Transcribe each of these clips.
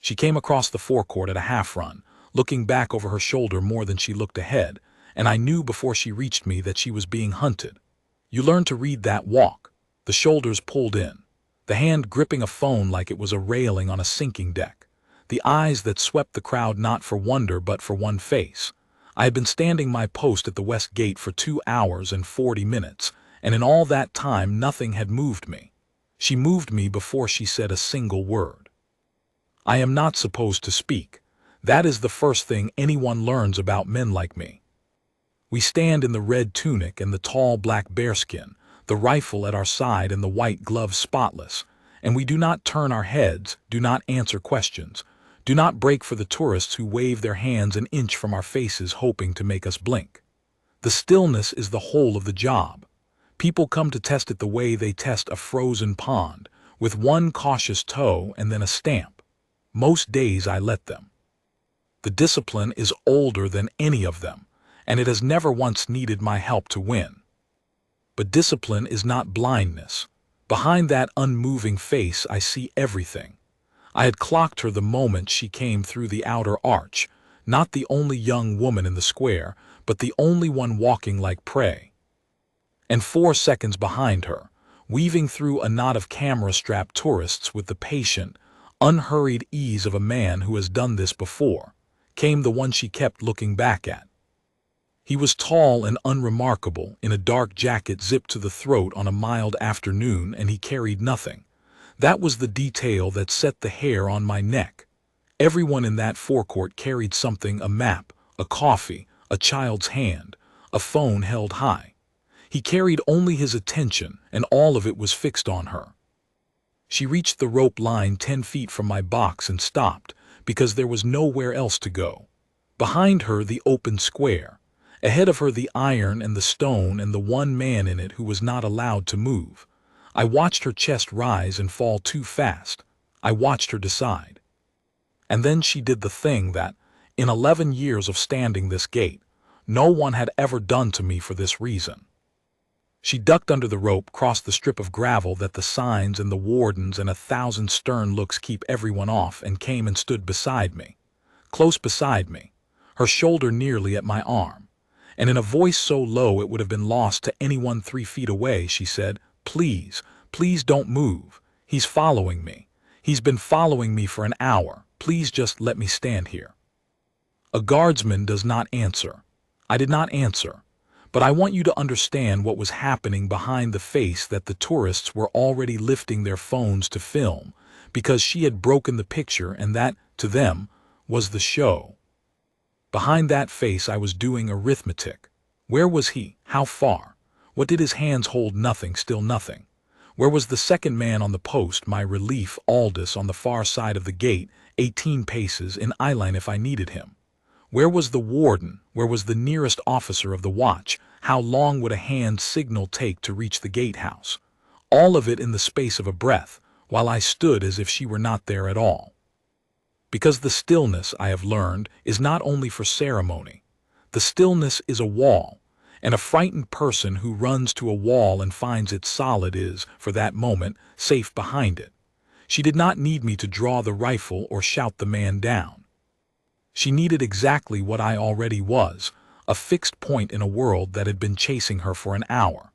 She came across the forecourt at a half-run, looking back over her shoulder more than she looked ahead, and I knew before she reached me that she was being hunted. You learn to read that walk, the shoulders pulled in, the hand gripping a phone like it was a railing on a sinking deck, the eyes that swept the crowd not for wonder but for one face. I had been standing my post at the west gate for 2 hours and 40 minutes, and in all that time nothing had moved me. She moved me before she said a single word. I am not supposed to speak. That is the first thing anyone learns about men like me. We stand in the red tunic and the tall black bearskin, the rifle at our side and the white gloves spotless, and we do not turn our heads, do not answer questions, do not break for the tourists who wave their hands an inch from our faces hoping to make us blink. The stillness is the whole of the job. People come to test it the way they test a frozen pond, with one cautious toe and then a stamp. Most days I let them. The discipline is older than any of them, and it has never once needed my help to win. But discipline is not blindness. Behind that unmoving face I see everything. I had clocked her the moment she came through the outer arch, not the only young woman in the square, but the only one walking like prey. And 4 seconds behind her, weaving through a knot of camera-strapped tourists with the patient, unhurried ease of a man who has done this before, came the one she kept looking back at. He was tall and unremarkable, in a dark jacket zipped to the throat on a mild afternoon, and he carried nothing. That was the detail that set the hair on my neck. Everyone in that forecourt carried something, a map, a coffee, a child's hand, a phone held high. He carried only his attention, and all of it was fixed on her. She reached the rope line 10 feet from my box and stopped, because there was nowhere else to go. Behind her the open square. Ahead of her the iron and the stone and the one man in it who was not allowed to move. I watched her chest rise and fall too fast. I watched her decide. And then she did the thing that, in 11 years of standing this gate, no one had ever done to me for this reason. She ducked under the rope, crossed the strip of gravel that the signs and the wardens and 1,000 stern looks keep everyone off, and came and stood beside me. Close beside me, her shoulder nearly at my arm. And in a voice so low it would have been lost to anyone 3 feet away, she said, "Please, please don't move. He's following me. He's been following me for an hour. Please just let me stand here." A guardsman does not answer. I did not answer. But I want you to understand what was happening behind the face that the tourists were already lifting their phones to film, because she had broken the picture, and that, to them, was the show. Behind that face I was doing arithmetic. Where was he? How far? What did his hands hold? Nothing, still nothing. Where was the second man on the post, my relief, Aldous, on the far side of the gate, 18 paces, in eyeline if I needed him? Where was the warden? Where was the nearest officer of the watch? How long would a hand signal take to reach the gatehouse? All of it in the space of a breath, while I stood as if she were not there at all. Because the stillness, I have learned, is not only for ceremony. The stillness is a wall, and a frightened person who runs to a wall and finds it solid is, for that moment, safe behind it. She did not need me to draw the rifle or shout the man down. She needed exactly what I already was, a fixed point in a world that had been chasing her for an hour.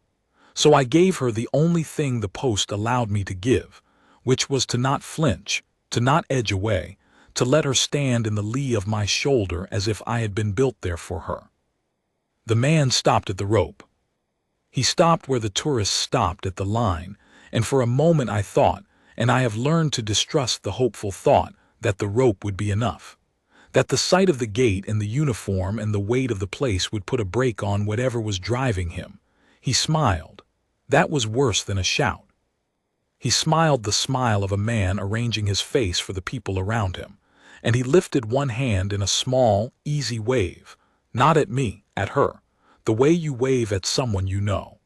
So I gave her the only thing the post allowed me to give, which was to not flinch, to not edge away, to let her stand in the lee of my shoulder as if I had been built there for her. The man stopped at the rope. He stopped where the tourists stopped at the line, and for a moment I thought, and I have learned to distrust the hopeful thought, that the rope would be enough. That the sight of the gate and the uniform and the weight of the place would put a brake on whatever was driving him. He smiled. That was worse than a shout. He smiled the smile of a man arranging his face for the people around him, and he lifted one hand in a small, easy wave, not at me, at her, the way you wave at someone you know.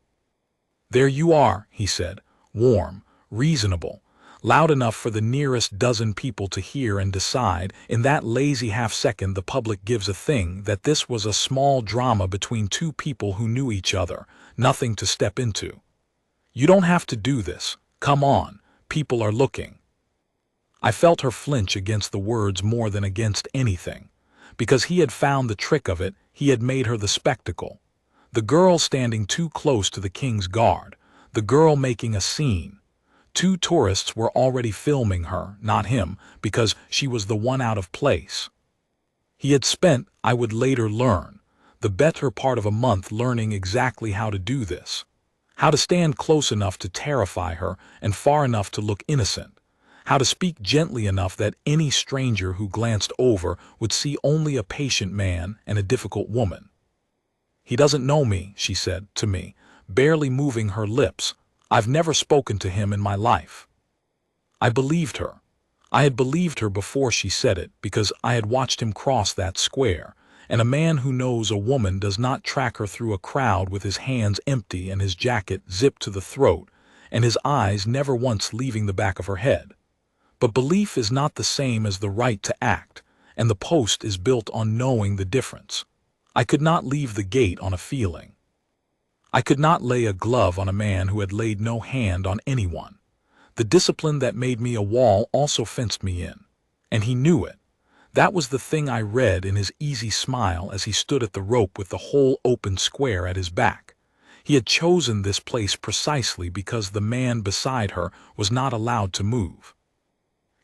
"There you are," he said, warm, reasonable, loud enough for the nearest dozen people to hear and decide. In that lazy half-second the public gives a thing that this was a small drama between 2 people who knew each other, nothing to step into. "You don't have to do this. Come on, people are looking." I felt her flinch against the words more than against anything. Because he had found the trick of it, he had made her the spectacle. The girl standing too close to the king's guard. The girl making a scene. 2 tourists were already filming her, not him, because she was the one out of place. He had spent, I would later learn, the better part of a month learning exactly how to do this. How to stand close enough to terrify her and far enough to look innocent. How to speak gently enough that any stranger who glanced over would see only a patient man and a difficult woman. "He doesn't know me," she said to me, barely moving her lips. "I've never spoken to him in my life." I believed her. I had believed her before she said it because I had watched him cross that square, and a man who knows a woman does not track her through a crowd with his hands empty and his jacket zipped to the throat, and his eyes never once leaving the back of her head. But belief is not the same as the right to act, and the post is built on knowing the difference. I could not leave the gate on a feeling. I could not lay a glove on a man who had laid no hand on anyone. The discipline that made me a wall also fenced me in, and he knew it. That was the thing I read in his easy smile as he stood at the rope with the whole open square at his back. He had chosen this place precisely because the man beside her was not allowed to move.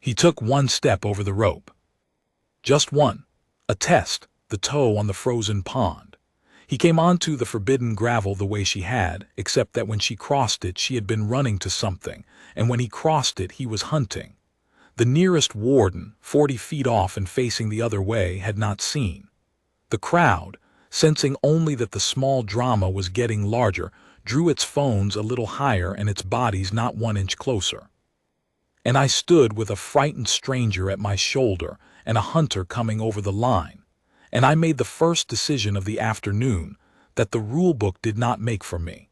He took 1 step over the rope. Just one. A test, the toe on the frozen pond. He came onto the forbidden gravel the way she had, except that when she crossed it she had been running to something, and when he crossed it he was hunting. The nearest warden, 40 feet off and facing the other way, had not seen. The crowd, sensing only that the small drama was getting larger, drew its phones a little higher and its bodies not 1 inch closer. And I stood with a frightened stranger at my shoulder and a hunter coming over the line. And I made the first decision of the afternoon that the rule book did not make for me.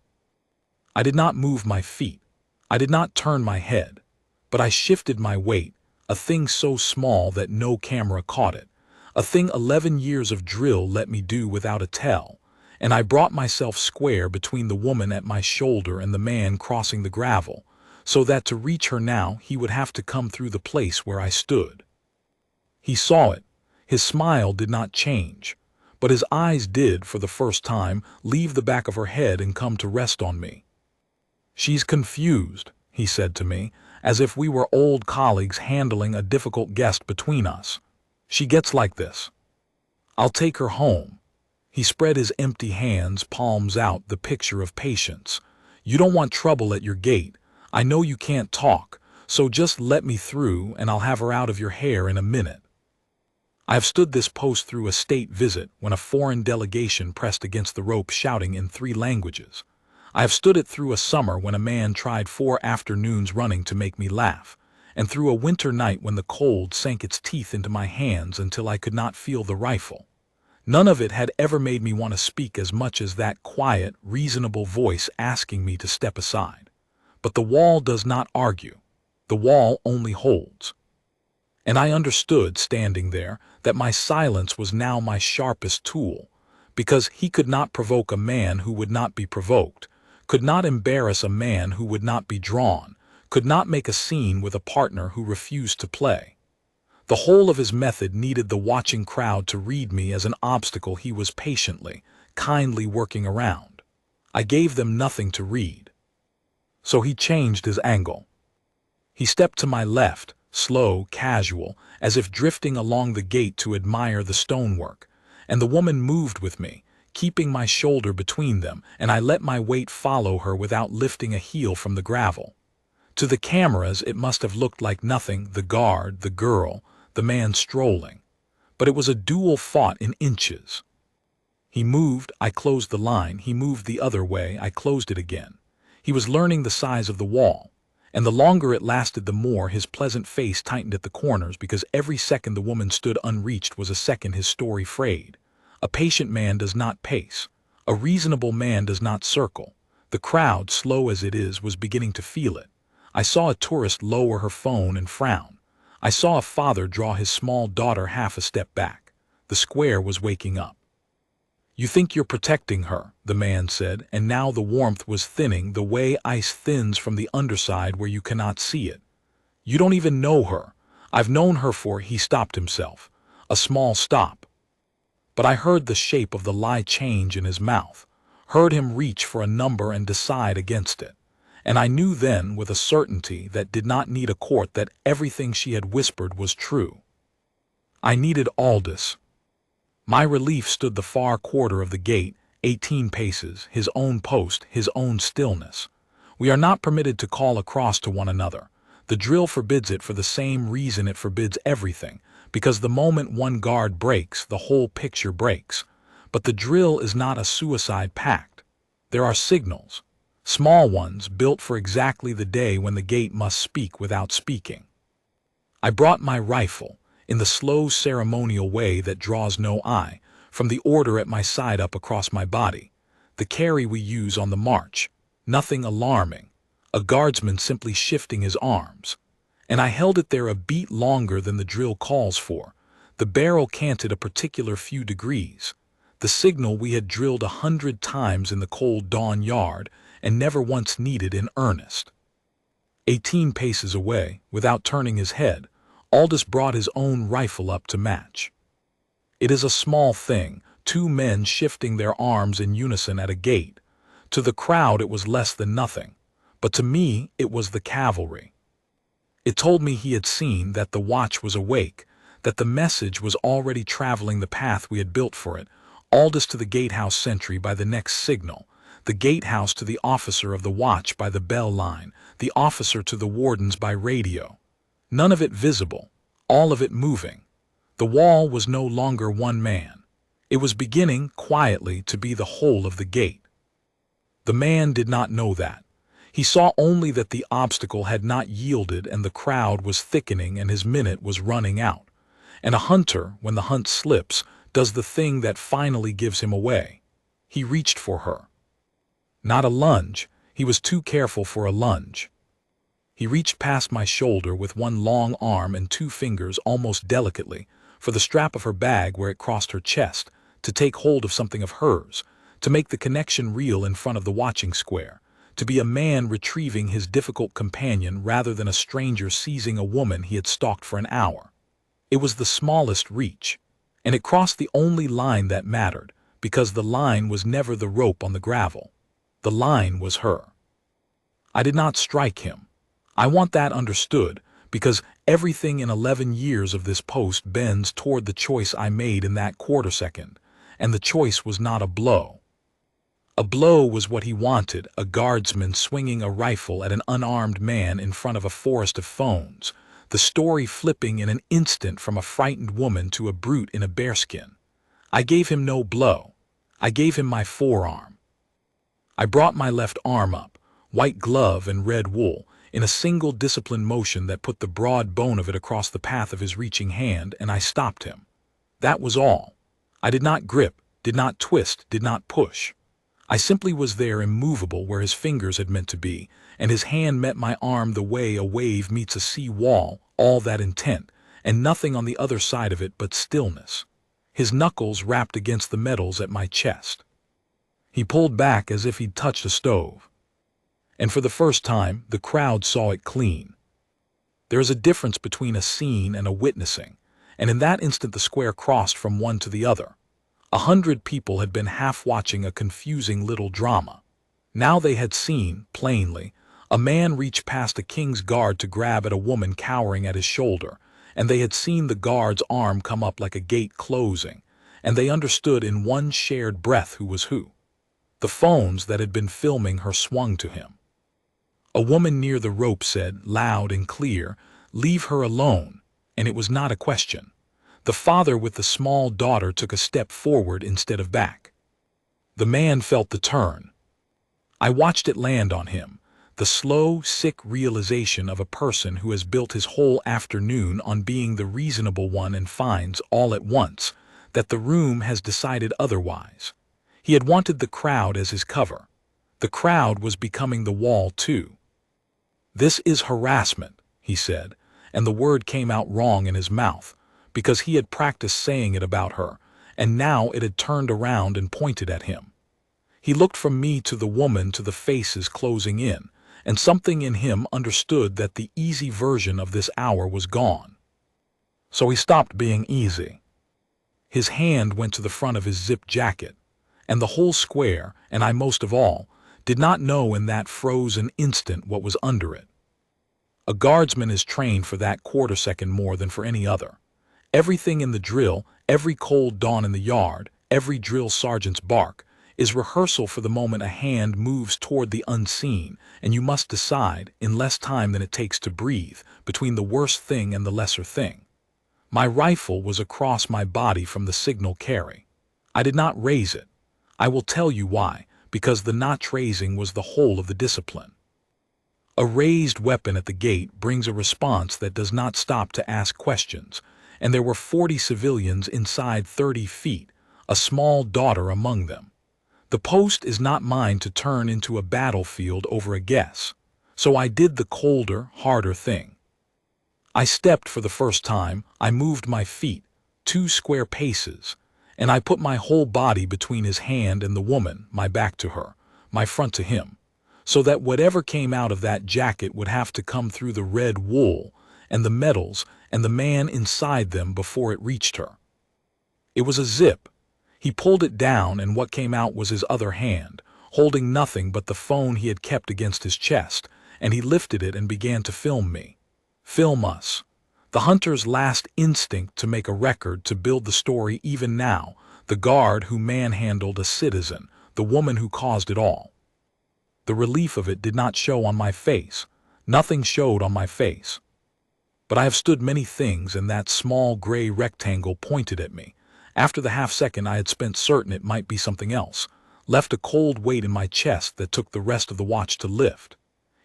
I did not move my feet. I did not turn my head. But I shifted my weight, a thing so small that no camera caught it, a thing 11 years of drill let me do without a tell, and I brought myself square between the woman at my shoulder and the man crossing the gravel, so that to reach her now he would have to come through the place where I stood. He saw it. His smile did not change, but his eyes did, for the first time, leave the back of her head and come to rest on me. "She's confused," he said to me, as if we were old colleagues handling a difficult guest between us. "She gets like this. I'll take her home." He spread his empty hands, palms out, the picture of patience. "You don't want trouble at your gate. I know you can't talk, so just let me through and I'll have her out of your hair in a minute." I have stood this post through a state visit when a foreign delegation pressed against the rope shouting in 3 languages. I have stood it through a summer when a man tried 4 afternoons running to make me laugh, and through a winter night when the cold sank its teeth into my hands until I could not feel the rifle. None of it had ever made me want to speak as much as that quiet, reasonable voice asking me to step aside. But the wall does not argue. The wall only holds. And I understood, standing there, that my silence was now my sharpest tool, because he could not provoke a man who would not be provoked, could not embarrass a man who would not be drawn, could not make a scene with a partner who refused to play. The whole of his method needed the watching crowd to read me as an obstacle he was patiently, kindly working around. I gave them nothing to read. So he changed his angle. He stepped to my left, slow, casual, as if drifting along the gate to admire the stonework, and the woman moved with me, keeping my shoulder between them, and I let my weight follow her without lifting a heel from the gravel. To the cameras it must have looked like nothing, the guard, the girl, the man strolling. But it was a duel fought in inches. He moved, I closed the line. He moved the other way, I closed it again. He was learning the size of the wall, and the longer it lasted the more his pleasant face tightened at the corners, because every second the woman stood unreached was a second his story frayed. A patient man does not pace. A reasonable man does not circle. The crowd, slow as it is, was beginning to feel it. I saw a tourist lower her phone and frown. I saw a father draw his small daughter half a step back. The square was waking up. "You think you're protecting her," the man said, and now the warmth was thinning the way ice thins from the underside where you cannot see it. "You don't even know her. I've known her for, he stopped himself. A small stop. But I heard the shape of the lie change in his mouth, heard him reach for a number and decide against it. And I knew then with a certainty that did not need a court that everything she had whispered was true. I needed Aldous. My relief stood the far quarter of the gate, 18 paces, his own post, his own stillness. We are not permitted to call across to one another. The drill forbids it for the same reason it forbids everything, because the moment one guard breaks, the whole picture breaks. But the drill is not a suicide pact. There are signals, small ones built for exactly the day when the gate must speak without speaking. I brought my rifle, in the slow ceremonial way that draws no eye, from the order at my side up across my body, the carry we use on the march, nothing alarming, a guardsman simply shifting his arms. And I held it there a beat longer than the drill calls for. The barrel canted a particular few degrees, the signal we had drilled 100 times in the cold dawn yard and never once needed in earnest. 18 paces away, without turning his head, Aldous brought his own rifle up to match. It is a small thing, 2 men shifting their arms in unison at a gate. To the crowd it was less than nothing, but to me it was the cavalry. It told me he had seen, that the watch was awake, that the message was already traveling the path we had built for it, Aldous to the gatehouse sentry by the next signal, the gatehouse to the officer of the watch by the bell line, the officer to the wardens by radio. None of it visible, all of it moving. The wall was no longer one man. It was beginning, quietly, to be the whole of the gate. The man did not know that. He saw only that the obstacle had not yielded and the crowd was thickening and his minute was running out. And a hunter, when the hunt slips, does the thing that finally gives him away. He reached for her. Not a lunge. He was too careful for a lunge. He reached past my shoulder with one long arm and 2 fingers almost delicately, for the strap of her bag where it crossed her chest, to take hold of something of hers, to make the connection real in front of the watching square, to be a man retrieving his difficult companion rather than a stranger seizing a woman he had stalked for an hour. It was the smallest reach, and it crossed the only line that mattered, because the line was never the rope on the gravel. The line was her. I did not strike him. I want that understood, because everything in 11 years of this post bends toward the choice I made in that quarter-second, and the choice was not a blow. A blow was what he wanted, a guardsman swinging a rifle at an unarmed man in front of a forest of phones, the story flipping in an instant from a frightened woman to a brute in a bearskin. I gave him no blow. I gave him my forearm. I brought my left arm up, white glove and red wool, in a single disciplined motion that put the broad bone of it across the path of his reaching hand, and I stopped him. That was all. I did not grip, did not twist, did not push. I simply was there immovable where his fingers had meant to be, and his hand met my arm the way a wave meets a sea wall, all that intent, and nothing on the other side of it but stillness. His knuckles rapped against the metals at my chest. He pulled back as if he'd touched a stove. And for the first time, the crowd saw it clean. There is a difference between a scene and a witnessing, and in that instant the square crossed from one to the other. 100 people had been half watching a confusing little drama. Now they had seen, plainly, a man reach past a KingsGuard to grab at a woman cowering at his shoulder, and they had seen the guard's arm come up like a gate closing, and they understood in one shared breath who was who. The phones that had been filming her swung to him. A woman near the rope said, loud and clear, "Leave her alone," and it was not a question. The father with the small daughter took a step forward instead of back. The man felt the turn. I watched it land on him, the slow, sick realization of a person who has built his whole afternoon on being the reasonable one and finds, all at once, that the room has decided otherwise. He had wanted the crowd as his cover. The crowd was becoming the wall, too. "This is harassment," he said, and the word came out wrong in his mouth, because he had practiced saying it about her, and now it had turned around and pointed at him. He looked from me to the woman to the faces closing in, and something in him understood that the easy version of this hour was gone. So he stopped being easy. His hand went to the front of his zip jacket, and the whole square, and I most of all, did not know in that frozen instant what was under it. A guardsman is trained for that quarter second more than for any other. Everything in the drill, every cold dawn in the yard, every drill sergeant's bark, is rehearsal for the moment a hand moves toward the unseen, and you must decide, in less time than it takes to breathe, between the worst thing and the lesser thing. My rifle was across my body from the signal carry. I did not raise it. I will tell you why, because the not raising was the whole of the discipline. A raised weapon at the gate brings a response that does not stop to ask questions, and there were 40 civilians inside 30 feet, a small daughter among them. The post is not mine to turn into a battlefield over a guess, so I did the colder, harder thing. I stepped for the first time, I moved my feet, 2 square paces, and I put my whole body between his hand and the woman, my back to her, my front to him, so that whatever came out of that jacket would have to come through the red wool and the metals and the man inside them before it reached her. It was a zip. He pulled it down, and what came out was his other hand, holding nothing but the phone he had kept against his chest, and he lifted it and began to film me. Film us. The hunter's last instinct to make a record, to build the story even now, the guard who manhandled a citizen, the woman who caused it all. The relief of it did not show on my face. Nothing showed on my face. But I have stood many things, and that small gray rectangle pointed at me. After the half-second I had spent certain it might be something else, left a cold weight in my chest that took the rest of the watch to lift.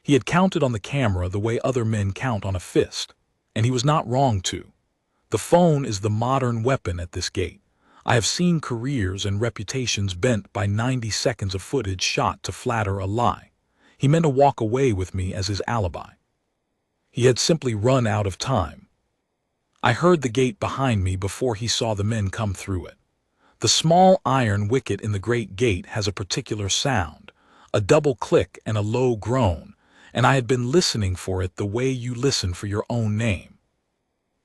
He had counted on the camera the way other men count on a fist, and he was not wrong to. The phone is the modern weapon at this gate. I have seen careers and reputations bent by 90 seconds of footage shot to flatter a lie. He meant to walk away with me as his alibi. He had simply run out of time. I heard the gate behind me before he saw the men come through it. The small iron wicket in the great gate has a particular sound, a double click and a low groan, and I had been listening for it the way you listen for your own name.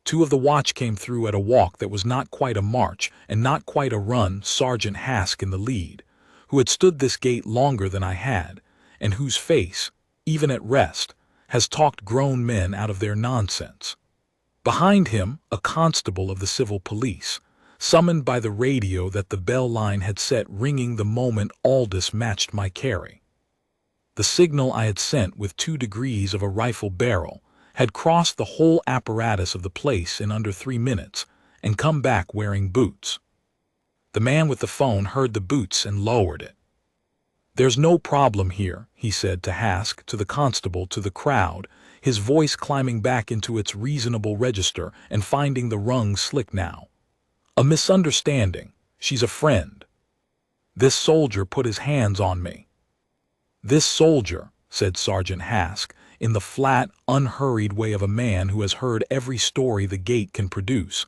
2 of the watch came through at a walk that was not quite a march and not quite a run, Sergeant Hask in the lead, who had stood this gate longer than I had, and whose face, even at rest, has talked grown men out of their nonsense. Behind him, a constable of the civil police, summoned by the radio that the bell line had set ringing the moment Aldous matched my carry. The signal I had sent with 2 degrees of a rifle barrel had crossed the whole apparatus of the place in under 3 minutes and come back wearing boots. The man with the phone heard the boots and lowered it. "There's no problem here," he said to Hask, to the constable, to the crowd, his voice climbing back into its reasonable register and finding the rungs slick now. "A misunderstanding. She's a friend. This soldier put his hands on me." "This soldier," said Sergeant Hask, in the flat, unhurried way of a man who has heard every story the gate can produce,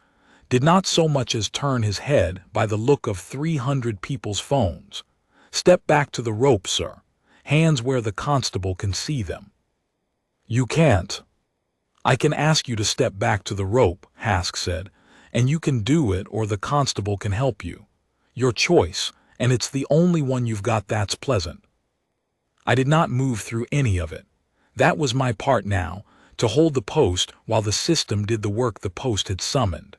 did not so much as turn his head by the look of 300 people's phones. "Step back to the rope, sir. Hands where the constable can see them." "You can't." "I can ask you to step back to the rope," Hask said, "and you can do it or the constable can help you. Your choice, and it's the only one you've got that's pleasant." I did not move through any of it. That was my part now, to hold the post while the system did the work the post had summoned.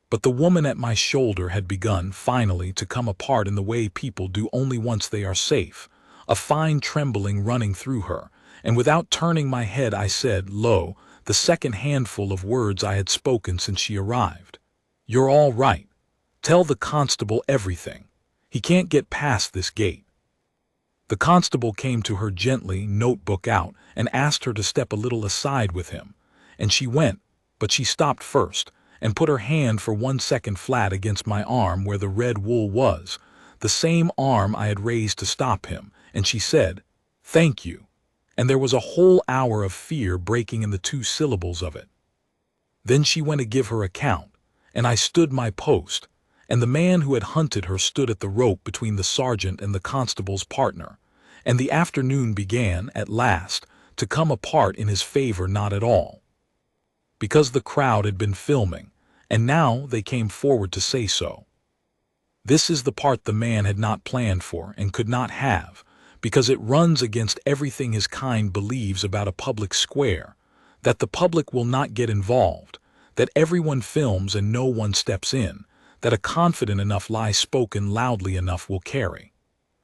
But the woman at my shoulder had begun, finally, to come apart in the way people do only once they are safe, a fine trembling running through her, and without turning my head I said, low, the second handful of words I had spoken since she arrived. "You're all right. Tell the constable everything. He can't get past this gate." The constable came to her gently, notebook out, and asked her to step a little aside with him, and she went, but she stopped first, and put her hand for 1 second flat against my arm where the red wool was, the same arm I had raised to stop him, and she said, "Thank you," and there was a whole hour of fear breaking in the 2 syllables of it. Then she went to give her account, and I stood my post, and the man who had hunted her stood at the rope between the sergeant and the constable's partner, and the afternoon began, at last, to come apart in his favor not at all. because the crowd had been filming, and now they came forward to say so. This is the part the man had not planned for and could not have, because it runs against everything his kind believes about a public square, that the public will not get involved, that everyone films and no one steps in, that a confident enough lie spoken loudly enough will carry.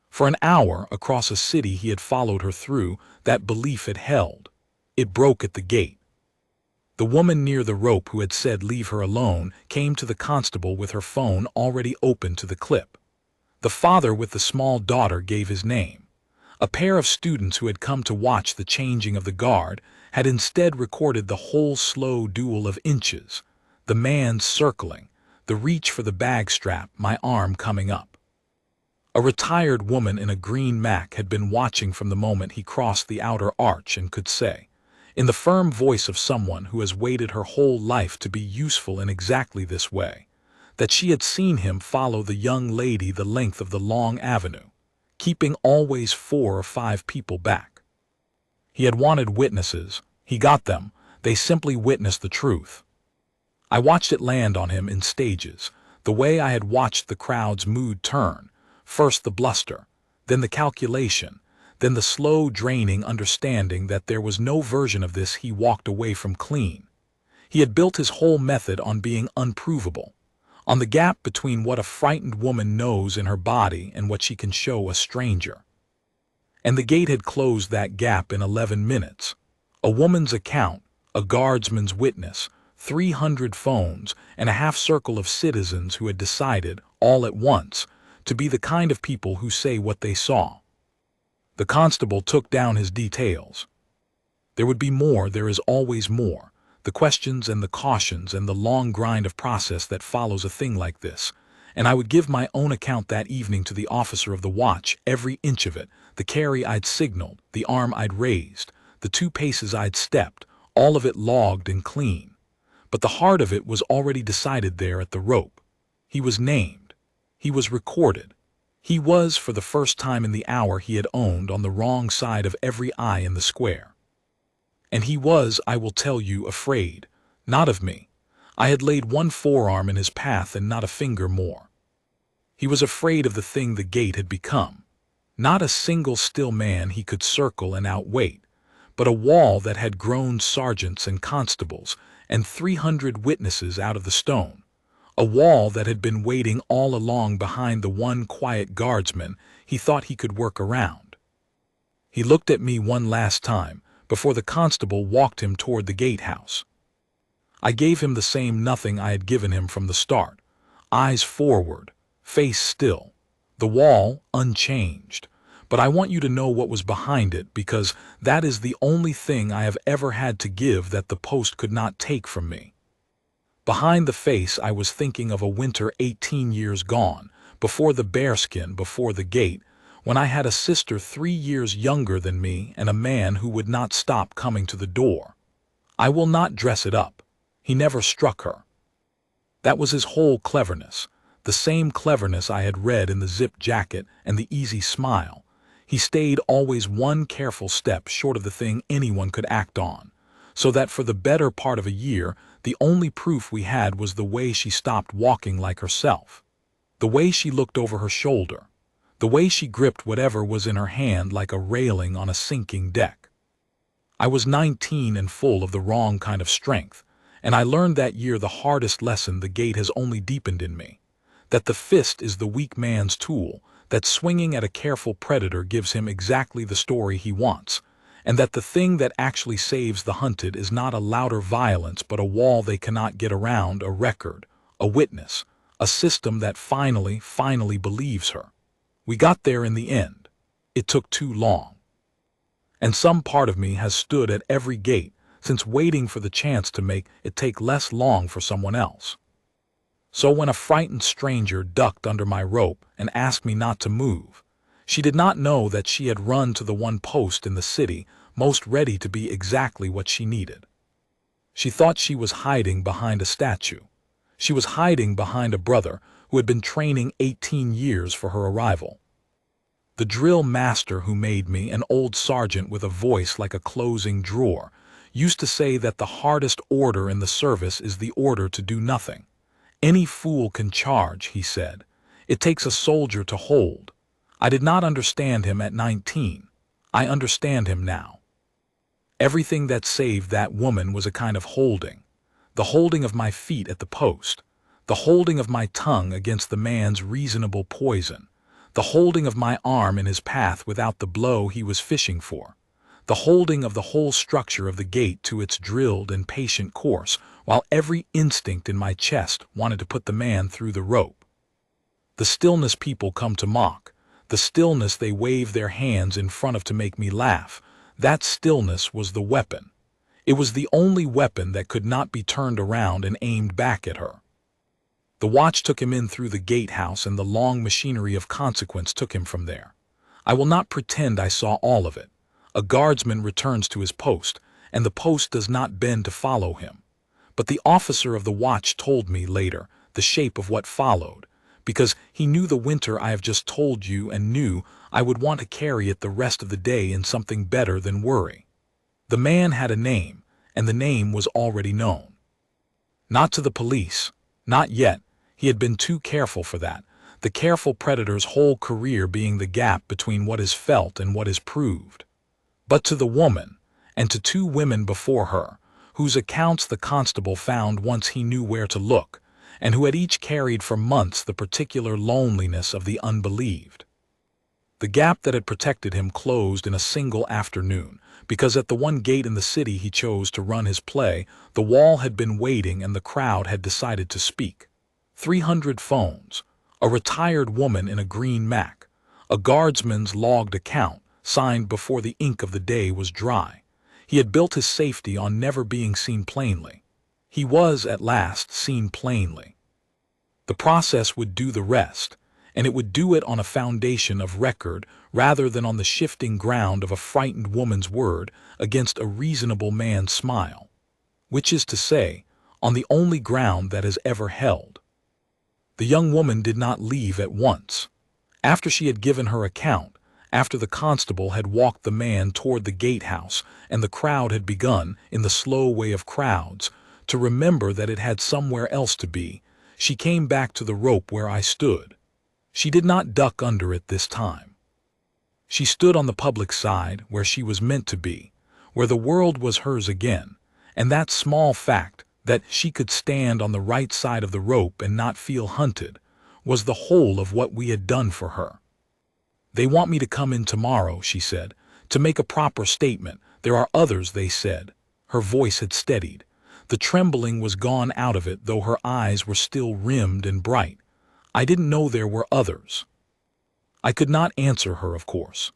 For an hour across a city he had followed her through, that belief had held. It broke at the gate. The woman near the rope who had said leave her alone came to the constable with her phone already open to the clip. The father with the small daughter gave his name. A pair of students who had come to watch the changing of the guard had instead recorded the whole slow duel of inches, the man circling, the reach for the bag strap, my arm coming up. A retired woman in a green Mac had been watching from the moment he crossed the outer arch and could say, in the firm voice of someone who has waited her whole life to be useful in exactly this way, that she had seen him follow the young lady the length of the long avenue, keeping always 4 or 5 people back. He had wanted witnesses. He got them. They simply witnessed the truth. I watched it land on him in stages, the way I had watched the crowd's mood turn, first the bluster, then the calculation, then the slow draining understanding that there was no version of this he walked away from clean. He had built his whole method on being unprovable, on the gap between what a frightened woman knows in her body and what she can show a stranger. And the gate had closed that gap in 11 minutes. A woman's account, a guardsman's witness, 300 phones, and a half-circle of citizens who had decided, all at once, to be the kind of people who say what they saw. The constable took down his details. There would be more, there is always more, the questions and the cautions and the long grind of process that follows a thing like this, and I would give my own account that evening to the officer of the watch, every inch of it, the carry I'd signaled, the arm I'd raised, the 2 paces I'd stepped, all of it logged and clean. But the heart of it was already decided there at the rope. He was named. He was recorded. He was, for the first time in the hour he had owned, on the wrong side of every eye in the square. And he was, I will tell you, afraid, not of me. I had laid 1 forearm in his path and not a finger more. He was afraid of the thing the gate had become. Not a single still man he could circle and outwait, but a wall that had grown sergeants and constables and 300 witnesses out of the stone. A wall that had been waiting all along behind the one quiet guardsman he thought he could work around. He looked at me one last time before the constable walked him toward the gatehouse. I gave him the same nothing I had given him from the start. Eyes forward, face still, the wall unchanged. But I want you to know what was behind it, because that is the only thing I have ever had to give that the post could not take from me. Behind the face I was thinking of a winter 18 years gone, before the bearskin, before the gate, when I had a sister 3 years younger than me and a man who would not stop coming to the door. I will not dress it up. He never struck her. That was his whole cleverness, the same cleverness I had read in the zip jacket and the easy smile. He stayed always 1 careful step short of the thing anyone could act on, so that for the better part of a year the only proof we had was the way she stopped walking like herself, the way she looked over her shoulder, the way she gripped whatever was in her hand like a railing on a sinking deck. I was 19 and full of the wrong kind of strength, and I learned that year the hardest lesson the gate has only deepened in me, that the fist is the weak man's tool, that swinging at a careful predator gives him exactly the story he wants, and that the thing that actually saves the hunted is not a louder violence but a wall they cannot get around, a record, a witness, a system that finally believes her. We got there in the end. It took too long. And some part of me has stood at every gate since, waiting for the chance to make it take less long for someone else. So when a frightened stranger ducked under my rope and asked me not to move, she did not know that she had run to the one post in the city most ready to be exactly what she needed. She thought she was hiding behind a statue. She was hiding behind a brother who had been training 18 years for her arrival. The drill master who made me, an old sergeant with a voice like a closing drawer, used to say that the hardest order in the service is the order to do nothing. Any fool can charge, he said. It takes a soldier to hold. I did not understand him at 19. I understand him now. Everything that saved that woman was a kind of holding. The holding of my feet at the post. The holding of my tongue against the man's reasonable poison. The holding of my arm in his path without the blow he was fishing for. The holding of the whole structure of the gate to its drilled and patient course, while every instinct in my chest wanted to put the man through the rope. The stillness people come to mock. The stillness they wave their hands in front of to make me laugh. That stillness was the weapon. It was the only weapon that could not be turned around and aimed back at her. The watch took him in through the gatehouse, and the long machinery of consequence took him from there. I will not pretend I saw all of it. A guardsman returns to his post, and the post does not bend to follow him. But the officer of the watch told me later the shape of what followed, because he knew the winter I have just told you and knew I would want to carry it the rest of the day in something better than worry. The man had a name, and the name was already known. Not to the police, not yet. He had been too careful for that, the careful predator's whole career being the gap between what is felt and what is proved. But to the woman, and to 2 women before her, whose accounts the constable found once he knew where to look, and who had each carried for months the particular loneliness of the unbelieved. The gap that had protected him closed in a single afternoon, because at the one gate in the city he chose to run his play, the wall had been waiting and the crowd had decided to speak. 300 phones, a retired woman in a green Mac, a guardsman's logged account, signed before the ink of the day was dry. He had built his safety on never being seen plainly. He was, at last, seen plainly. The process would do the rest, and it would do it on a foundation of record rather than on the shifting ground of a frightened woman's word against a reasonable man's smile, which is to say, on the only ground that has ever held. The young woman did not leave at once. After she had given her account, after the constable had walked the man toward the gatehouse and the crowd had begun, in the slow way of crowds, to remember that it had somewhere else to be, she came back to the rope where I stood. She did not duck under it this time. She stood on the public side, where she was meant to be, where the world was hers again, and that small fact, that she could stand on the right side of the rope and not feel hunted, was the whole of what we had done for her. "They want me to come in tomorrow," she said, "to make a proper statement. There are others," they said. Her voice had steadied. The trembling was gone out of it, though her eyes were still rimmed and bright. I didn't know there were others. I could not answer her, of course.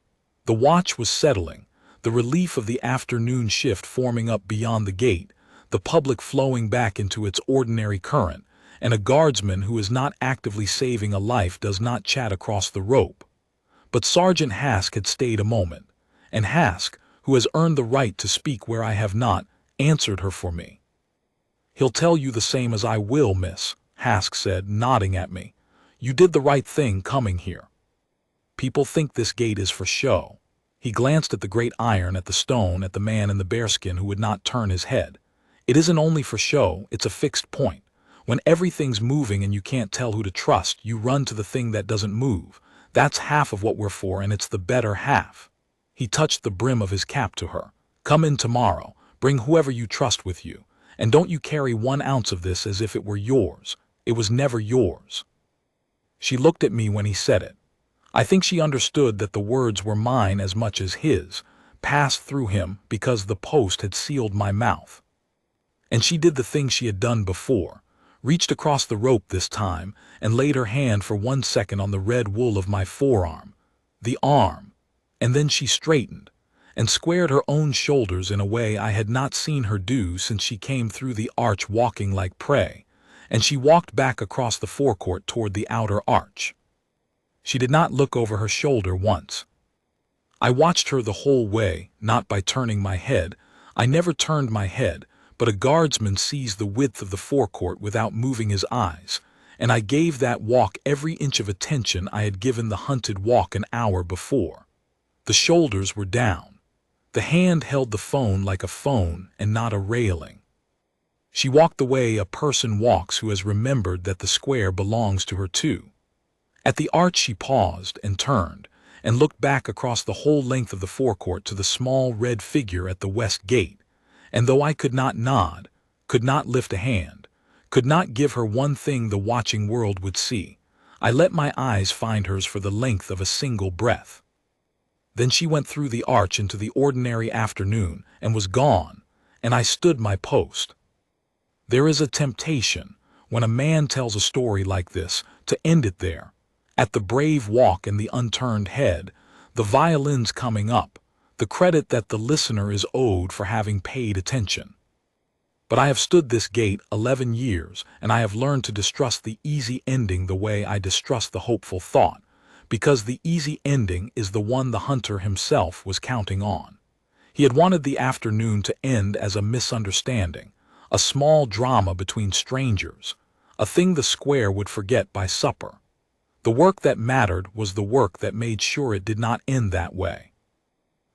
The watch was settling, the relief of the afternoon shift forming up beyond the gate, the public flowing back into its ordinary current, and a guardsman who is not actively saving a life does not chat across the rope. But Sergeant Hask had stayed a moment, and Hask, who has earned the right to speak where I have not, answered her for me. "He'll tell you the same as I will, miss," Hask said, nodding at me. "You did the right thing coming here. People think this gate is for show." He glanced at the great iron, at the stone, at the man in the bearskin who would not turn his head. "It isn't only for show, it's a fixed point. When everything's moving and you can't tell who to trust, you run to the thing that doesn't move. That's half of what we're for, and it's the better half." He touched the brim of his cap to her. "Come in tomorrow. Bring whoever you trust with you. And don't you carry 1 ounce of this as if it were yours. It was never yours." She looked at me when he said it. I think she understood that the words were mine as much as his, passed through him because the post had sealed my mouth. And she did the thing she had done before, reached across the rope this time, and laid her hand for 1 second on the red wool of my forearm, the arm, and then she straightened, and squared her own shoulders in a way I had not seen her do since she came through the arch walking like prey, and she walked back across the forecourt toward the outer arch. She did not look over her shoulder once. I watched her the whole way, not by turning my head. I never turned my head, but a guardsman sees the width of the forecourt without moving his eyes, and I gave that walk every inch of attention I had given the hunted walk an hour before. The shoulders were down. The hand held the phone like a phone and not a railing. She walked the way a person walks who has remembered that the square belongs to her too. At the arch she paused and turned, and looked back across the whole length of the forecourt to the small red figure at the west gate, and though I could not nod, could not lift a hand, could not give her one thing the watching world would see, I let my eyes find hers for the length of a single breath. Then she went through the arch into the ordinary afternoon and was gone, and I stood my post. There is a temptation, when a man tells a story like this, to end it there, at the brave walk and the unturned head, the violins coming up, the credit that the listener is owed for having paid attention. But I have stood this gate 11 years, and I have learned to distrust the easy ending the way I distrust the hopeful thought, because the easy ending is the one the hunter himself was counting on. He had wanted the afternoon to end as a misunderstanding, a small drama between strangers, a thing the square would forget by supper. The work that mattered was the work that made sure it did not end that way.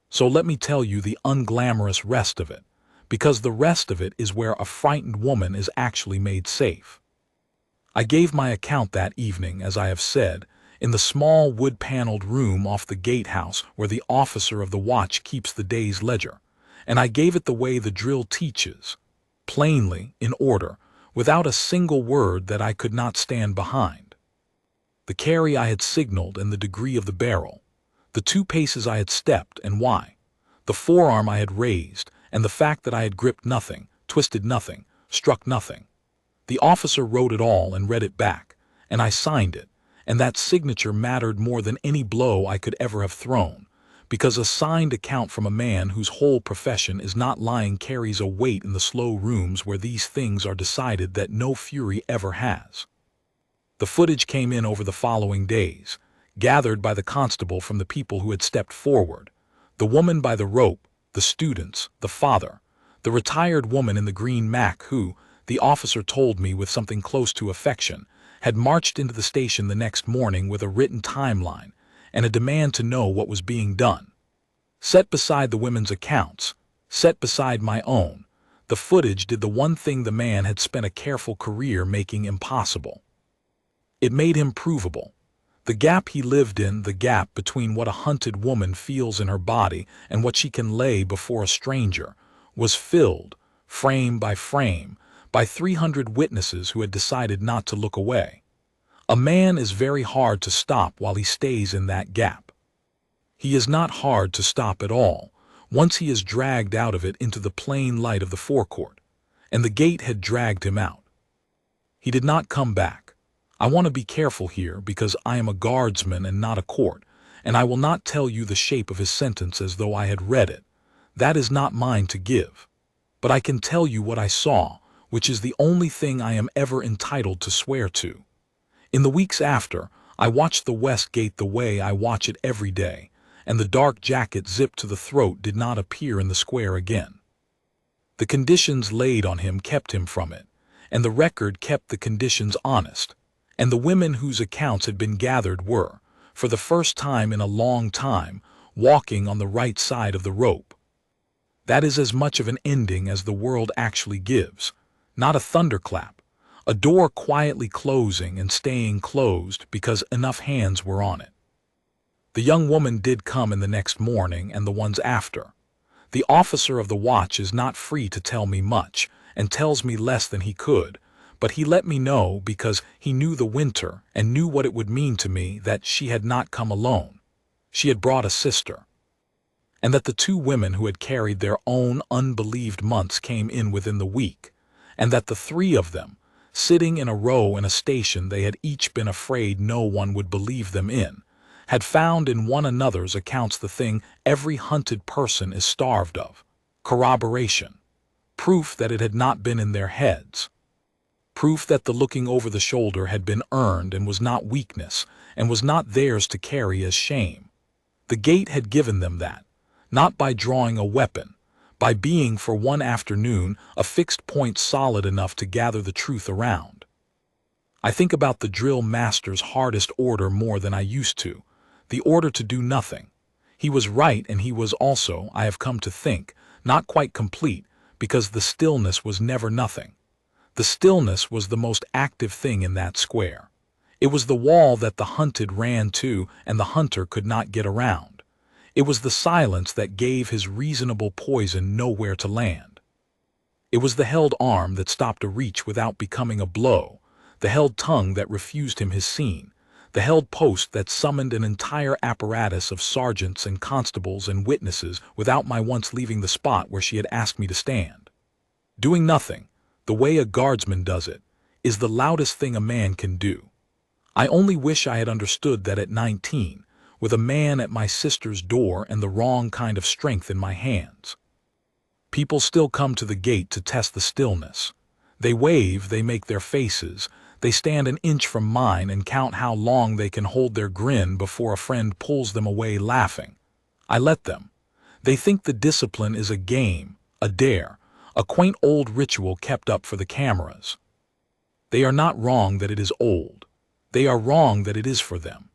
So let me tell you the unglamorous rest of it, because the rest of it is where a frightened woman is actually made safe. I gave my account that evening, as I have said, in the small wood-paneled room off the gatehouse where the officer of the watch keeps the day's ledger, and I gave it the way the drill teaches, plainly, in order, without a single word that I could not stand behind. The carry I had signaled and the degree of the barrel, the 2 paces I had stepped and why, the forearm I had raised, and the fact that I had gripped nothing, twisted nothing, struck nothing. The officer wrote it all and read it back, and I signed it, and that signature mattered more than any blow I could ever have thrown, because a signed account from a man whose whole profession is not lying carries a weight in the slow rooms where these things are decided that no fury ever has. The footage came in over the following days, gathered by the constable from the people who had stepped forward, the woman by the rope, the students, the father, the retired woman in the green mac who, the officer told me with something close to affection, had marched into the station the next morning with a written timeline and a demand to know what was being done. Set beside the women's accounts, set beside my own, the footage did the one thing the man had spent a careful career making impossible. It made him provable. The gap he lived in, the gap between what a hunted woman feels in her body and what she can lay before a stranger, was filled, frame by 300 witnesses who had decided not to look away. A man is very hard to stop while he stays in that gap. He is not hard to stop at all, once he is dragged out of it into the plain light of the forecourt, and the gate had dragged him out. He did not come back. I want to be careful here because I am a guardsman and not a court, and I will not tell you the shape of his sentence as though I had read it. That is not mine to give. But I can tell you what I saw, which is the only thing I am ever entitled to swear to. In the weeks after, I watched the West Gate the way I watch it every day, and the dark jacket zipped to the throat did not appear in the square again. The conditions laid on him kept him from it, and the record kept the conditions honest, and the women whose accounts had been gathered were, for the first time in a long time, walking on the right side of the rope. That is as much of an ending as the world actually gives, not a thunderclap, a door quietly closing and staying closed because enough hands were on it. The young woman did come in the next morning and the ones after. The officer of the watch is not free to tell me much, and tells me less than he could, but he let me know because he knew the winter and knew what it would mean to me that she had not come alone. She had brought a sister. And that the 2 women who had carried their own unbelieved months came in within the week, and that the 3 of them, sitting in a row in a station they had each been afraid no one would believe them in, had found in one another's accounts the thing every hunted person is starved of: corroboration, proof that it had not been in their heads, proof that the looking over the shoulder had been earned and was not weakness, and was not theirs to carry as shame. The gate had given them that, not by drawing a weapon, by being for one afternoon a fixed point solid enough to gather the truth around. I think about the drill master's hardest order more than I used to, the order to do nothing. He was right, and he was also, I have come to think, not quite complete, because the stillness was never nothing. The stillness was the most active thing in that square. It was the wall that the hunted ran to and the hunter could not get around. It was the silence that gave his reasonable poison nowhere to land. It was the held arm that stopped a reach without becoming a blow, the held tongue that refused him his scene, the held post that summoned an entire apparatus of sergeants and constables and witnesses without my once leaving the spot where she had asked me to stand. Doing nothing, the way a guardsman does it, is the loudest thing a man can do. I only wish I had understood that at 19, with a man at my sister's door and the wrong kind of strength in my hands. People still come to the gate to test the stillness. They wave, they make their faces, they stand an inch from mine and count how long they can hold their grin before a friend pulls them away laughing. I let them. They think the discipline is a game, a dare, a quaint old ritual kept up for the cameras. They are not wrong that it is old. They are wrong that it is for them.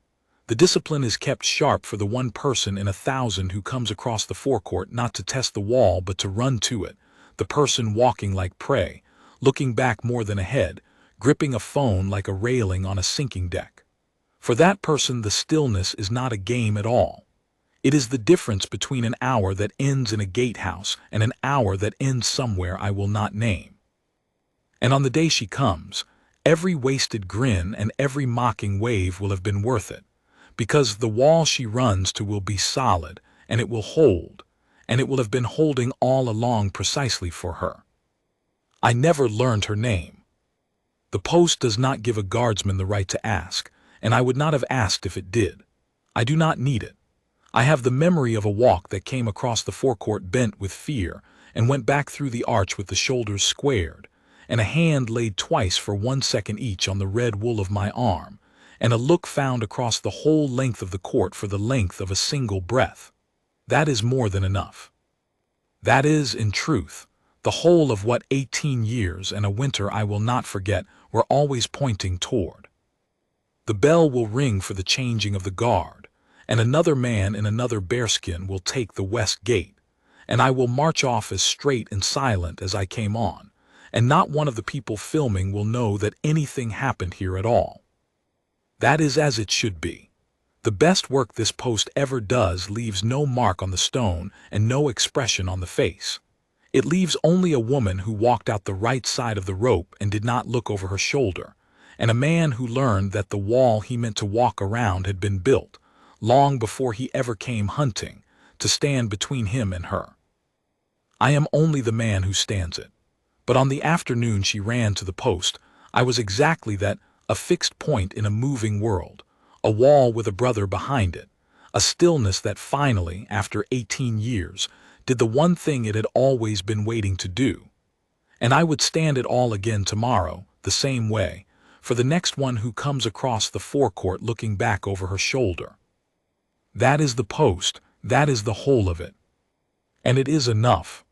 The discipline is kept sharp for the 1 person in 1,000 who comes across the forecourt not to test the wall but to run to it, the person walking like prey, looking back more than ahead, gripping a phone like a railing on a sinking deck. For that person, the stillness is not a game at all. It is the difference between an hour that ends in a gatehouse and an hour that ends somewhere I will not name. And on the day she comes, every wasted grin and every mocking wave will have been worth it, because the wall she runs to will be solid, and it will hold, and it will have been holding all along precisely for her. I never learned her name. The post does not give a guardsman the right to ask, and I would not have asked if it did. I do not need it. I have the memory of a walk that came across the forecourt bent with fear and went back through the arch with the shoulders squared, and a hand laid twice for 1 second each on the red wool of my arm, and a look found across the whole length of the court for the length of a single breath. That is more than enough. That is, in truth, the whole of what 18 years and a winter I will not forget were always pointing toward. The bell will ring for the changing of the guard, and another man in another bearskin will take the west gate, and I will march off as straight and silent as I came on, and not one of the people filming will know that anything happened here at all. That is as it should be. The best work this post ever does leaves no mark on the stone and no expression on the face. It leaves only a woman who walked out the right side of the rope and did not look over her shoulder, and a man who learned that the wall he meant to walk around had been built, long before he ever came hunting, to stand between him and her. I am only the man who stands it. But on the afternoon she ran to the post, I was exactly that, a fixed point in a moving world, a wall with a brother behind it, a stillness that finally, after 18 years, did the one thing it had always been waiting to do. And I would stand it all again tomorrow, the same way, for the next one who comes across the forecourt looking back over her shoulder. That is the post, that is the whole of it. And it is enough.